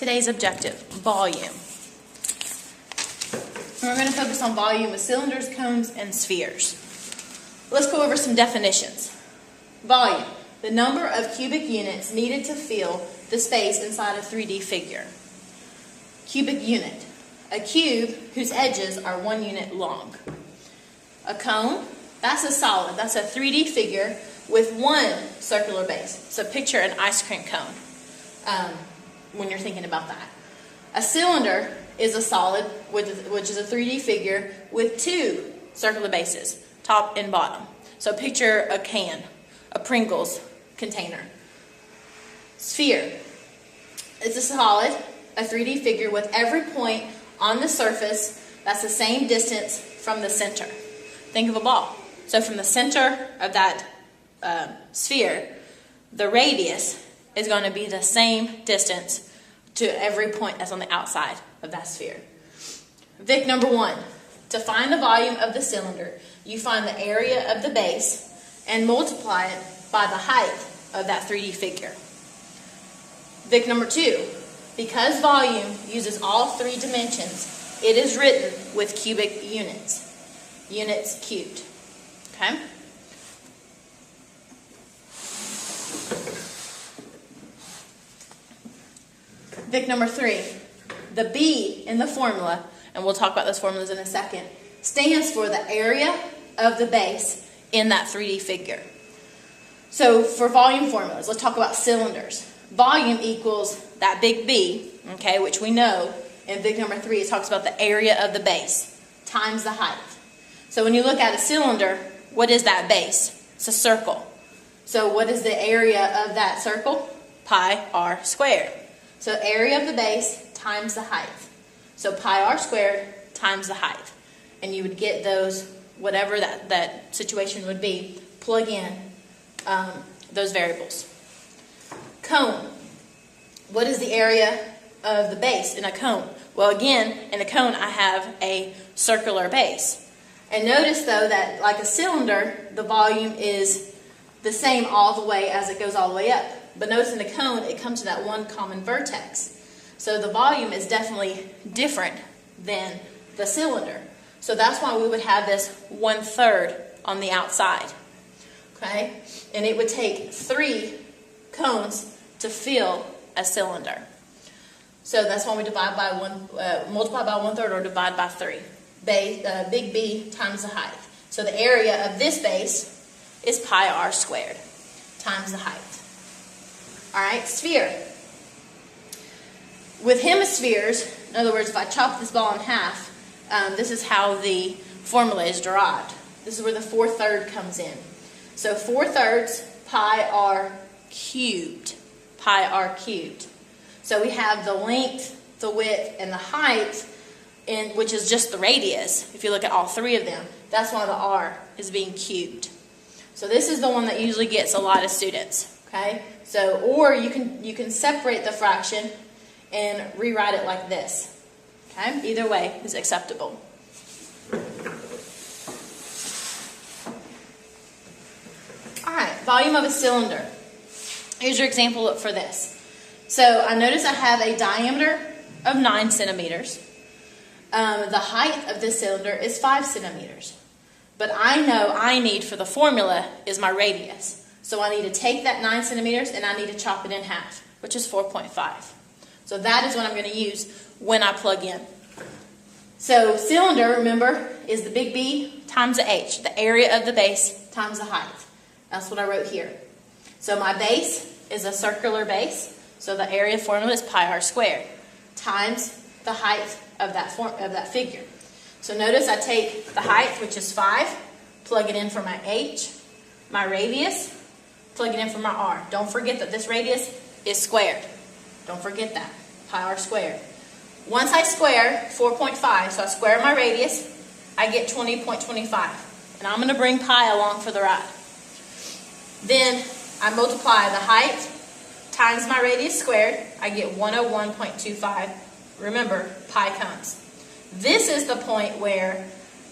today's objective, volume. And we're going to focus on volume with cylinders, cones, and spheres. Let's go over some definitions. Volume, the number of cubic units needed to fill the space inside a 3D figure. Cubic unit, a cube whose edges are 1 unit long. A cone, that's a solid, that's a 3D figure with one circular base. So picture an ice cream cone when you're thinking about that. A cylinder is a solid, which is a 3D figure with 2 circular bases, top and bottom. So picture a can, a Pringles container. Sphere, it's a solid, a 3D figure with every point on the surface that's the same distance from the center. Think of a ball. So from the center of that sphere, the radius is going to be the same distance to every point that's on the outside of that sphere. Vic number 1. To find the volume of the cylinder, you find the area of the base and multiply it by the height of that 3D figure. Vic number 2. Because volume uses all 3 dimensions, it is written with cubic units. Units cubed. Okay? Vic number 3. The B in the formula, and we'll talk about those formulas in a second, stands for the area of the base in that 3D figure. So for volume formulas, let's talk about cylinders. Volume equals that big B, okay, which we know in Vic number 3, it talks about the area of the base times the height. So when you look at a cylinder, what is that base? It's a circle. So what is the area of that circle? Pi r squared. So area of the base times the height. So pi r squared times the height. And you would get those, whatever that situation would be, plug in those variables. Cone. What is the area of the base in a cone? Well, again, in a cone I have a circular base. And notice though that like a cylinder, the volume is the same all the way as it goes all the way up. But notice in the cone, it comes to that one common vertex. So the volume is definitely different than the cylinder. So that's why we would have this 1/3 on the outside. Okay? And it would take 3 cones to fill a cylinder. So that's why we divide by multiply by 1/3 or divide by 3. Big B times the height. So the area of this base is pi r squared times the height. All right, sphere. With hemispheres, in other words, if I chop this ball in half, this is how the formula is derived. This is where the 4/3 comes in. So 4/3 pi r cubed. Pi r cubed. So we have the length, the width, and the height, which is just the radius. If you look at all 3 of them, that's why the r is being cubed. So this is the one that usually gets a lot of students. Okay. So, or you can separate the fraction and rewrite it like this. Okay. Either way is acceptable. All right. Volume of a cylinder. Here's your example for this. So I notice I have a diameter of 9 centimeters. The height of this cylinder is 5 centimeters. But I know I need for the formula is my radius. So I need to take that 9 centimeters and I need to chop it in half, which is 4.5. So that is what I'm going to use when I plug in. So cylinder, remember, is the big B times the H, the area of the base times the height. That's what I wrote here. So my base is a circular base, so the area formula is pi r squared times the height of that figure. So notice I take the height, which is 5, plug it in for my H, my radius, plug it in for my r. Don't forget that this radius is squared. Don't forget that, pi r squared. Once I square 4.5, so I square my radius, I get 20.25. And I'm going to bring pi along for the ride. Then I multiply the height times my radius squared. I get 101.25. Remember, pi comes. This is the point where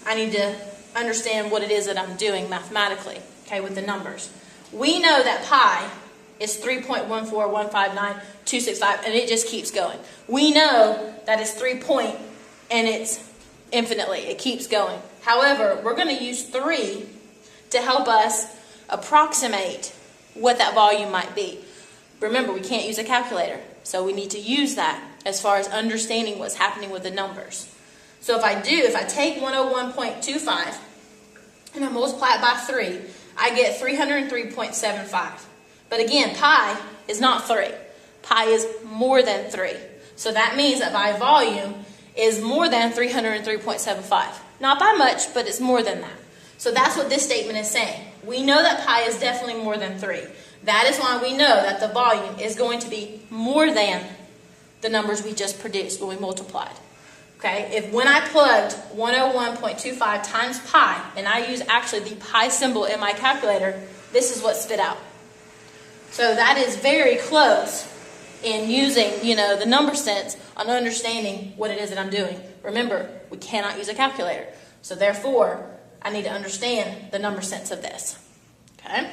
I need to understand what it is that I'm doing mathematically, okay, with the numbers. We know that pi is 3.14159,265, and it just keeps going. We know that it's 3 point, and it's infinitely. It keeps going. However, we're going to use 3 to help us approximate what that volume might be. Remember, we can't use a calculator, so we need to use that as far as understanding what's happening with the numbers. So if I take 101.25 and I multiply it by 3, I get 303.75. But again, pi is not 3. Pi is more than 3. So that means that my volume is more than 303.75. Not by much, but it's more than that. So that's what this statement is saying. We know that pi is definitely more than 3. That is why we know that the volume is going to be more than the numbers we just produced when we multiplied. Okay, when I plugged 101.25 times pi, and I use actually the pi symbol in my calculator, this is what spit out. So that is very close in using, the number sense on understanding what it is that I'm doing. Remember, we cannot use a calculator. So therefore, I need to understand the number sense of this. Okay?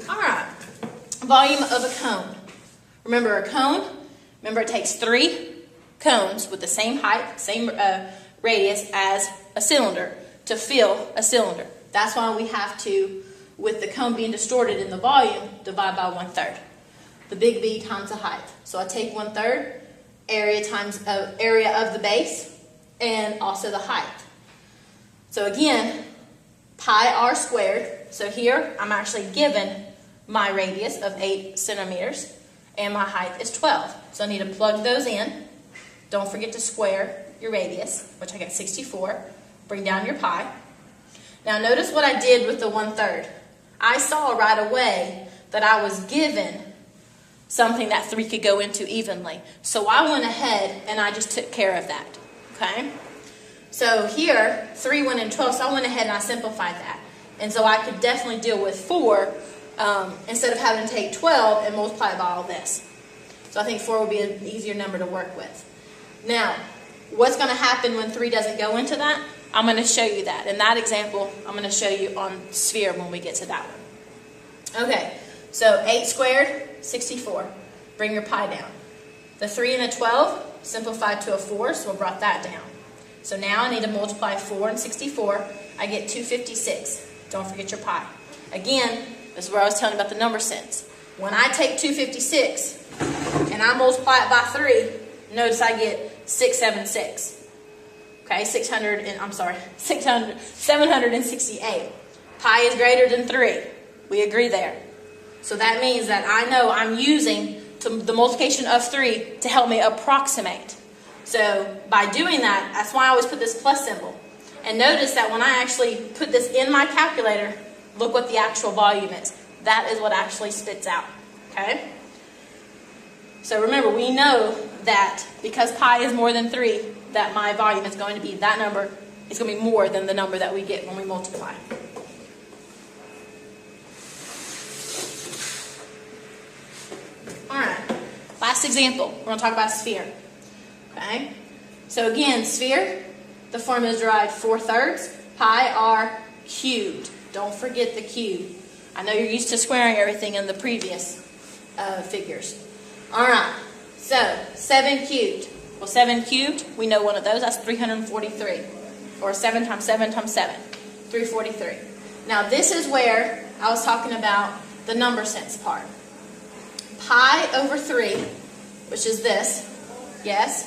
All right. Volume of a cone. Remember a cone? Remember it takes 3 cones with the same height, same radius as a cylinder to fill a cylinder. That's why we have to, with the cone being distorted in the volume, divide by 1/3. The big B times the height. So I take 1/3 area times area of the base and also the height. So again, pi r squared. So here I'm actually given my radius of 8 centimeters and my height is 12. So I need to plug those in. Don't forget to square your radius, which I got 64. Bring down your pi. Now notice what I did with the 1/3. I saw right away that I was given something that 3 could go into evenly. So I went ahead and I just took care of that. Okay? So here, 3 went in 12, so I went ahead and I simplified that. And so I could definitely deal with 4 instead of having to take 12 and multiply it by all this. So I think 4 would be an easier number to work with. Now, what's going to happen when 3 doesn't go into that? I'm going to show you that. In that example, I'm going to show you on sphere when we get to that one. Okay, so 8 squared, 64. Bring your pi down. The 3 and a 12 simplified to a 4, so we brought that down. So now I need to multiply 4 and 64. I get 256. Don't forget your pi. Again, this is where I was telling you about the number sense. When I take 256 and I multiply it by 3, notice I get 676. Okay, 768. Pi is greater than 3. We agree there. So that means that I know I'm using the multiplication of 3 to help me approximate. So by doing that, that's why I always put this plus symbol. And notice that when I actually put this in my calculator, look what the actual volume is. That is what actually spits out. Okay? So remember, we know that because pi is more than 3, that my volume is going to be that number. It's going to be more than the number that we get when we multiply. All right. Last example. We're going to talk about a sphere. Okay? So again, sphere, the formula is derived 4/3 pi r cubed. Don't forget the cube. I know you're used to squaring everything in the previous figures. All right. So 7 cubed. Well, 7 cubed, we know one of those. That's 343. Or 7 times 7 times 7. 343. Now this is where I was talking about the number sense part. Pi over 3, which is this, yes,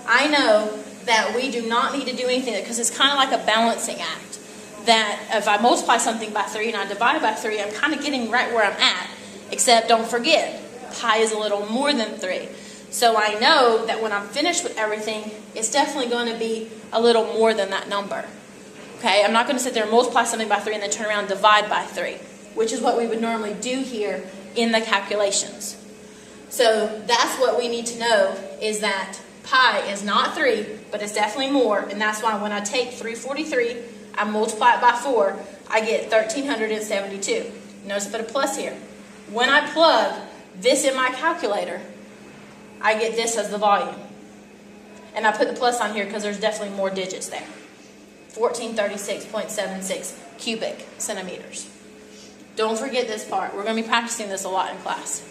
I know that we do not need to do anything because it's kind of like a balancing act. That if I multiply something by 3 and I divide by 3, I'm kind of getting right where I'm at. Except don't forget, pi is a little more than 3. So I know that when I'm finished with everything, it's definitely going to be a little more than that number. Okay, I'm not going to sit there and multiply something by 3 and then turn around and divide by 3, which is what we would normally do here in the calculations. So that's what we need to know, is that pi is not 3, but it's definitely more, and that's why when I take 343, I multiply it by 4, I get 1,372. Notice I put a plus here. When I plug this in my calculator, I get this as the volume. And I put the plus on here because there's definitely more digits there. 1436.76. cubic centimeters. Don't forget this part. We're going to be practicing this a lot in class.